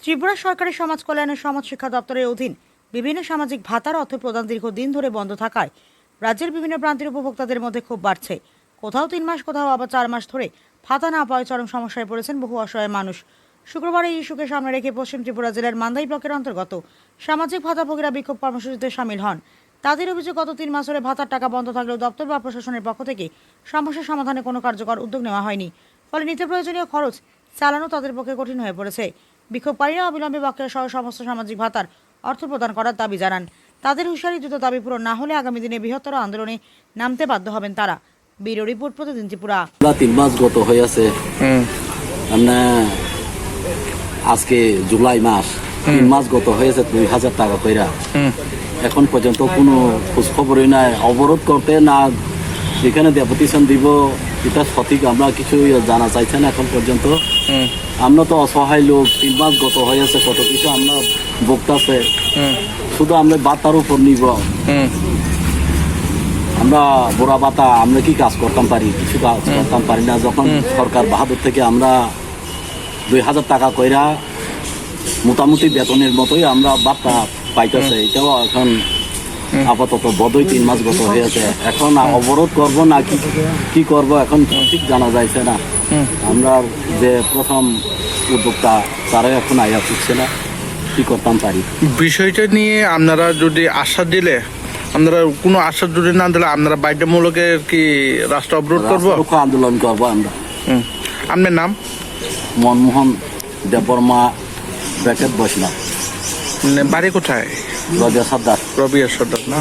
ত্রিপুরা সরকারের সমাজ কল্যাণ ও সমাজ শিক্ষা দপ্তরের অধীন বিভিন্ন সামাজিক ভাতার অর্থ প্রদান দীর্ঘদিন ধরে বন্ধ থাকায় রাজ্যের বিভিন্ন প্রান্তের উপভোক্তাদের মধ্যে ক্ষোভ বাড়ছে। কোথাও 3 মাস, কোথাও আবার 4 মাস ধরে ভাতা না পাওয়ায় চরম সমস্যায় পড়েছেন বহু অসহায় মানুষ। শুক্রবার এই ইস্যুকে সামনে রেখে পশ্চিম ত্রিপুরা জেলার মান্দাই ব্লকের অন্তর্গত সামাজিক ভাতাভোগীরা বিক্ষোভ কর্মসূচিতে সামিল হন। তাদের অভিযোগ, গত 3 মাস ধরে ভাতার টাকা বন্ধ থাকলেও দপ্তর বা প্রশাসনের পক্ষ থেকে সমস্যা সমাধানে কোনো কার্যকর উদ্যোগ নেওয়া হয়নি। ফলে নিত্য প্রয়োজনীয় খরচ চালানো তাদের পক্ষে কঠিন হয়ে পড়েছে। বিক্ষোভকারীরা অবিলম্বে বকেয়া সহ সমস্ত সামাজিক ভাতার অর্থ প্রদান করার দাবি জানান। তাদের হুঁশিয়ারি, দ্রুত দাবি পূরণ না হলে আগামী দিনে বৃহত্তর আন্দোলনে নামতে বাধ্য হবেন তারা। ব্যুরো রিপোর্ট, প্রতিদিন ত্রিপুরা। 3 মাস গত হয়ে আছে, মানে আজকে জুলাই মাস, 3 মাস গত হয়েছে 2000 টাকা কইরা। এখন পর্যন্ত কোনো খোঁজ খবরই নাই। অবরোধ করতে না যেখানে ডেপুটেশন দিব এটা সঠিক আমরা কিছু জানা চাইছে না এখন পর্যন্ত। আমরা তো অসহায় লোক, 3 মাস গত হয়েছে, কত কিছু আমরা ভুগতাছে। শুধু আমরা বাতার উপর নির্ভর। আমরা বুড়া বাতা আমরা কি কাজ করতাম পারি? কিছু কাজ করতাম পারি না। যখন সরকার বাহাদুর থেকে আমরা 2000 টাকা কইরা মোটামুটি বেতনের মতোই আমরা বার্তা পাইতেছে, এটাও এখন আপাতত বদই 3 মাস গত হয়েছে। এখন অবরোধ করব না কি করব এখন ঠিক জানা যাইছে না। আমরা যে প্রথম উদ্যোক্তা তারা এখন আয়া ফুটছে না, কি করতাম পারি। বিষয়টা নিয়ে আপনারা যদি আশ্বাস দিলে, আপনারা কোনো আশ্বাস যদি না দিলে আপনারা বাধ্যতামূলকে কি রাস্তা অবরোধ করবো, আন্দোলন করবো আমরা। আপনার নাম? মনমোহন দেববর্মা ব্র্যাকেট বৈষ্ণব। বাড়ি কোথায়? রবিয়া সর্দার। রবিয়া সর্দার না?